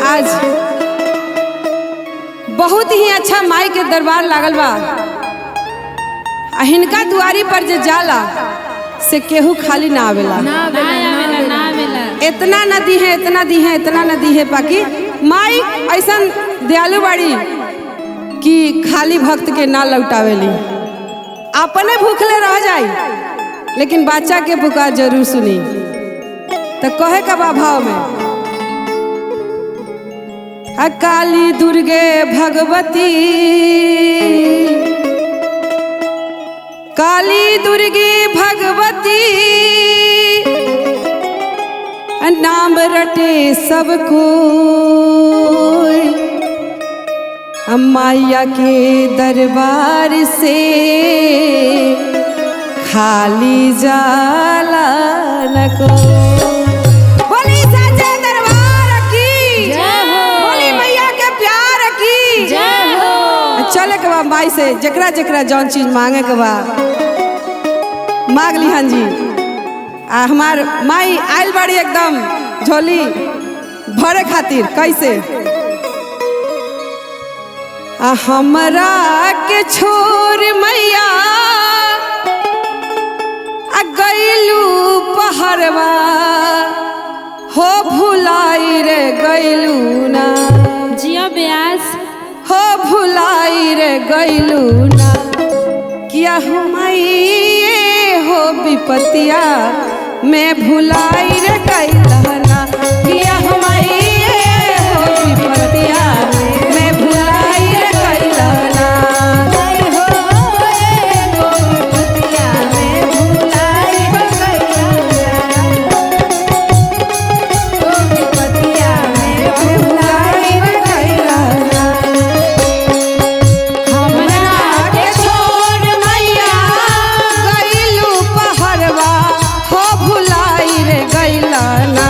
आज बहुत ही अच्छा माई के दरबार लागल बा। हिनका दुआरी पर जे जाला से केहू खाली ना आवेला। इतना नदी है, इतना दी है, इतना नदी है, बाकी माई ऐसा दयालु बाड़ी कि खाली भक्त के ना लौटावेली। अपने भूखले रह जाई लेकिन बच्चा के पुकार जरूर सुनी। तो कहे का बा भाव में, काली दुर्गे भगवती, काली दुर्गे भगवती, नाम रटे सबको, मैया के दरबार से खाली जाला न को। बोली सच्चे दरबार की जय हो, बोली मैया के प्यार की जय हो। चले के बा माई से जकरा जकरा जौन चीज मांगे के बा मांग लिहन जी। हमार माई आइल बाड़ी एकदम झोली भरे खातिर। कैसे हमरा के छोर मैया गईलू पहरवा हो, भुलाई रे गईलू ना जिया ब्यास हो, भुलाई रे गईलू ना। किया हुमाइये हो विपतिया मैं भुलाई रे गईलना। किया हुमाइये हो विपतिया मैं भुलाई रे गईलना। ना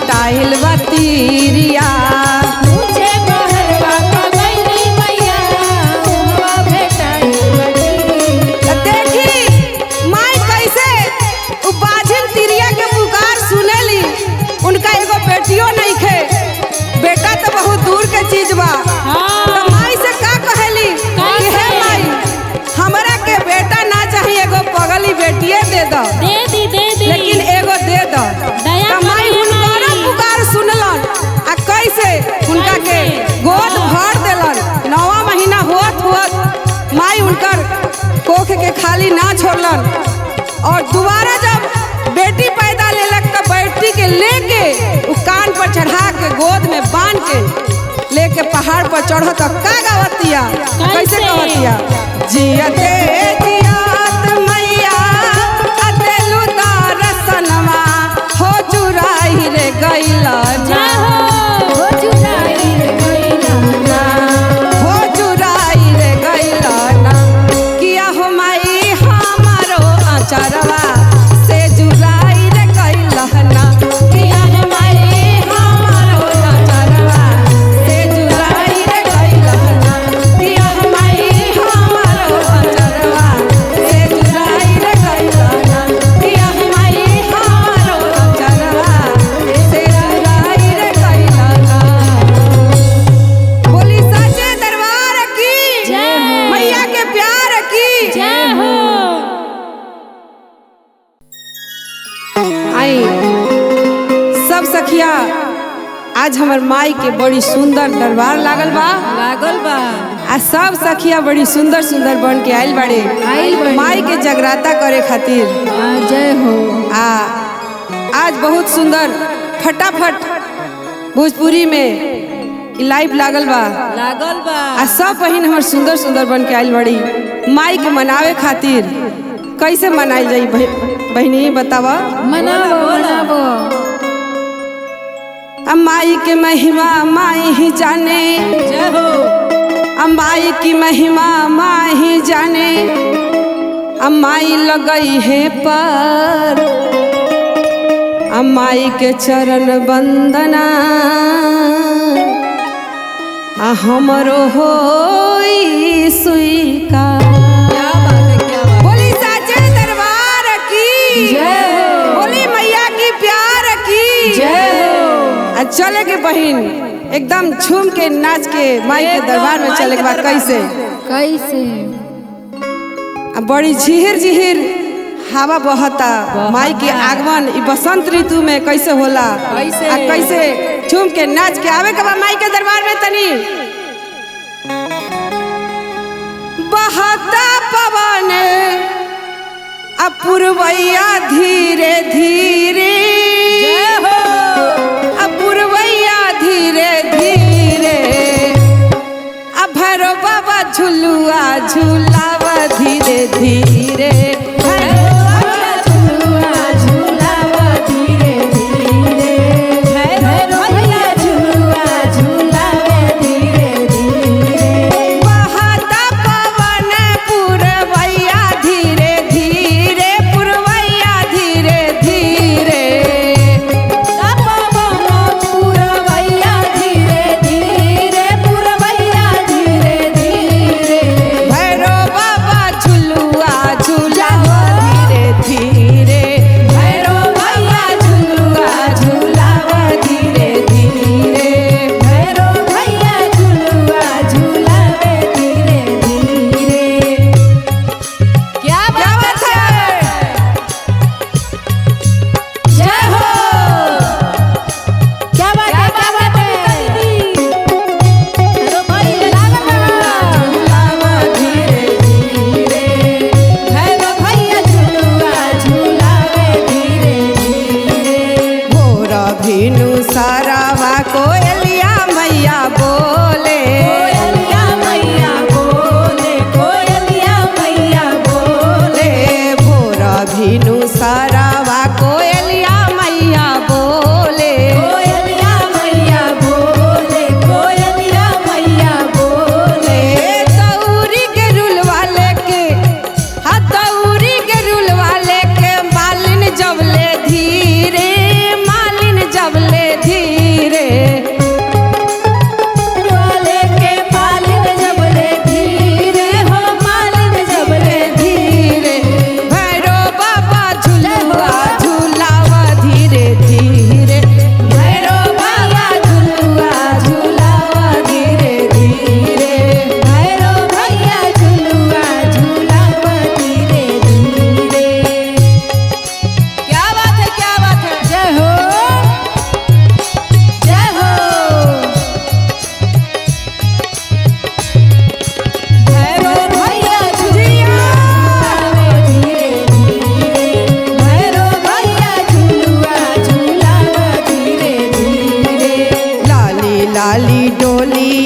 भेटाइल बा तीरिया। ऊंचे बहरवा पगैली मैया उहवा भेटाइल बा। देखी माई कैसे उ बाझिन तीरिया के पुकार सुनेली। उनका एगो बेटियो नहीं खे, बेटा तो बहुत दूर के चीज बा। तो माई से का कहली कि हे माई हमरा के बेटा ना चाहिए, एगो पगली बेटिए दे दो। दे दी लेकिन एगो दे दो। दया माई उनका पुकार सुनलन आ कैसे उनका के गोद भर देलन। 9वां महीना होत माई उनकर कोख के खाली ना छोड़लन। और दोबारा जब बेटी पैदा लेलक तो बेटी के लेके उ कान पर चढ़ा के गोद में बांध के लेके पहाड़ पर चढ़त का गावतिया, कैसे कहतिया? जियते जियात मैया अतेलु दरसनमा हो जुराई रे गइला ना, हो जुराई रे गइला ना, हो जुराई रे गइला ना। किया हो माई हमारो आचरवा से जुराई रे गइला ना। किया हो माई हमारो आचरवा से जुराई रे गइला ना। किया हो माई हमारो आचरवा से जुराई रे गइला ना। किया हो माई हमारो आचरवा से जुराई रे गइला ना। बोली साचे दरबार की जय हो। मैया के प्यार की जय हो। आई सब सखिया आज हमर माई के बड़ी सुंदर दरबार लागल बा आ सब सखिया बड़ी सुंदर सुंदर बन के आइल बाड़े माई के जगराता करे खातिर। जय हो। आज बहुत सुंदर फटाफट भोजपुरी में इ लाइव लागल बा आ सब बहिन हमर सुंदर सुंदर बन के आइल बड़ी माई के मनावे खातिर। कैसे मनाई जाई बहिनी बतावा? मनाबो माई के महिमा माई ही जाने। जय हो। माई की महिमा माई ही जाने। माई लगई है पर माई के चरण वंदना हमरो होई स्वीकार। बोली साचे दरबार की जय हो। बोली मैया की प्यार की जय हो। चले के बहिन एकदम झूम के नाच के माई के दरबार में चले के बाद कैसे बड़ी झिहिर झिहिर हवा बहता। माई के आगमन इ बसंत ऋतु में कैसे होला कैसे झूम के नाच के आवे के बाद माई के दरबार में तनी बहता पवन अपुरवैया धीरे धीरे। अपुरवैया धीरे धीरे भैरव बाबा झुलुआ झुलाव धीरे धीरे। जबले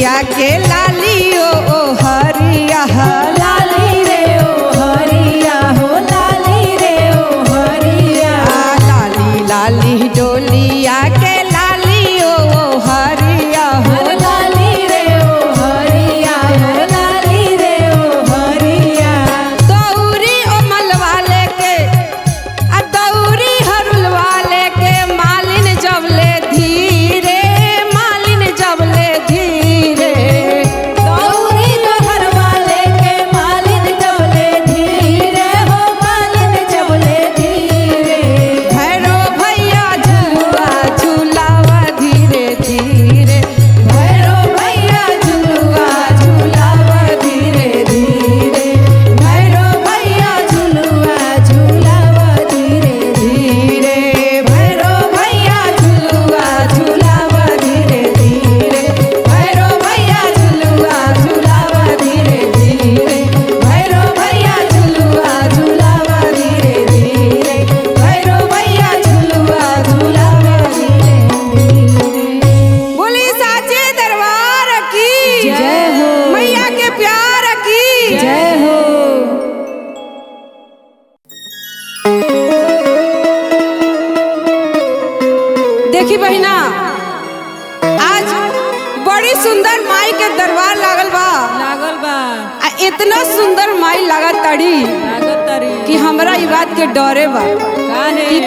डोलिया के लालियो ओ हरिया लाली रे ओ हरिया हो लाली रे ओ हरिया लाली लाली डोलिया के लालियो ओ हरिया हो लाली रे ओ हरिया हो लाली रे ओ हरिया दौरी ओ मलवाले के आ दौरी हरुल वाले के मालिन जबले धीरे मालिन जबले धीरे गौरी तोहर वाले के मालिन जबले धीरे हो मालिन जबले धीरे भैरो भैया झुलुआ झुलावा धीरे धीरे भैरो भैया झुलुआ झुलावा धीरे धीरे भैरो भैया झुलुआ झुलावा धीरे धीरे भैरो भैया झुलुआ झुलावा धीरे धीरे भैरो भैया झुलुआ झुलावा धीरे धीरे भैरो भैया झुलुआ झुलावा धीरे धीरे भैरो भैया झुलुआ झुलावा धीरे धीरे बोली साचे दरबार की जय हो। मैया के प्यार की जय हो देखी बहिना आज बड़ी सुंदर माई के दरबार लागल बा आ इतना सुंदर माई लागत तड़ी कि हमरा ई बात के डरे बा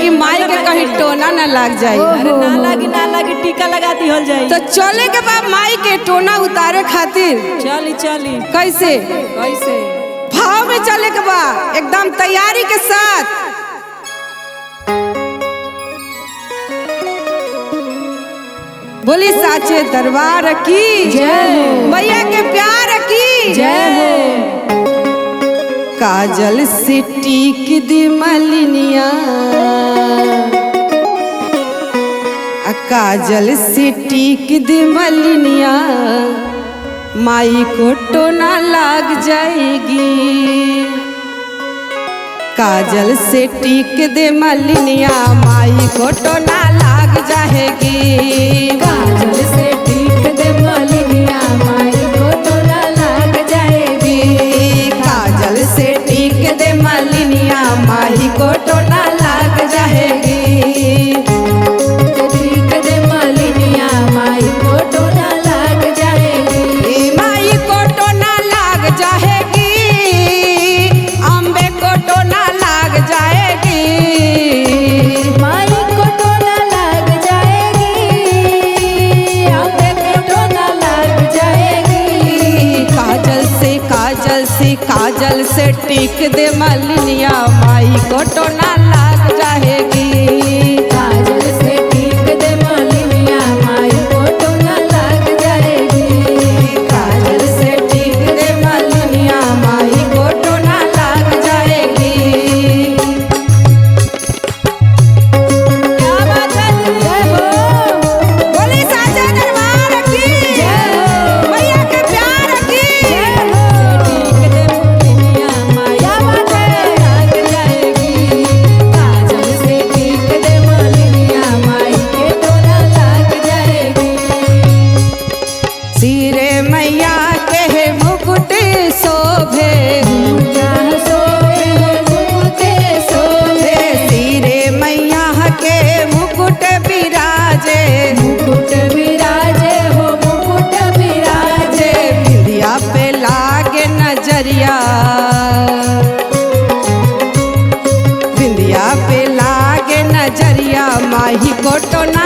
कि माई के कहीं टोना न लग जाए अरे ना लगी टीका लगा दिहल जाई तो चले के बाद माई के टोना उतारे खातिर चली कैसे कैसे भाव में चले के बा एकदम तैयारी के साथ बोली साचे दरबार की जय हो। मैया के प्यार की जय हो काजल से टीक दी मलिनिया काजल से टीक दी मलिनिया माई को टोना लग जाएगी काजल से टीक दे मलिनिया माई को टोना लग जाएगी काजल से टीक दे मलिनिया माई को टोना लग जाएगी काजल से टीक दे मलिनिया माही को टोना लग जाएगी टीक दे मलिनिया माई को टोना लग जाएगी माई को टोना लग जाएगी अम्बे को टोना लग जाएगी माई को टोना लग जाएगी अम्बे को टोना लग जाएगी काजल से टीक दे मलिनिया माई को टोना लग जाएगी काजल से टीक दे मलिनिया माई को टोना लग जाएगी काजल से टीक दे मलिनिया माई को टोना लग जाएगी क्या बात है जय हो बोली साचा दरबार की जय हो मैया के प्यार की जय हो टीक दे मलिनिया माई क्या बात है लग जाएगी काजल से टीक दे मलिनिया माई के टोना लग जाएगी सिरे मैया के मुकुट शोभे सिरे मैया के मुकुट विराजे बिंदिया पे लागे नजरिया बिंदिया पे लागे नजरिया माही को टोना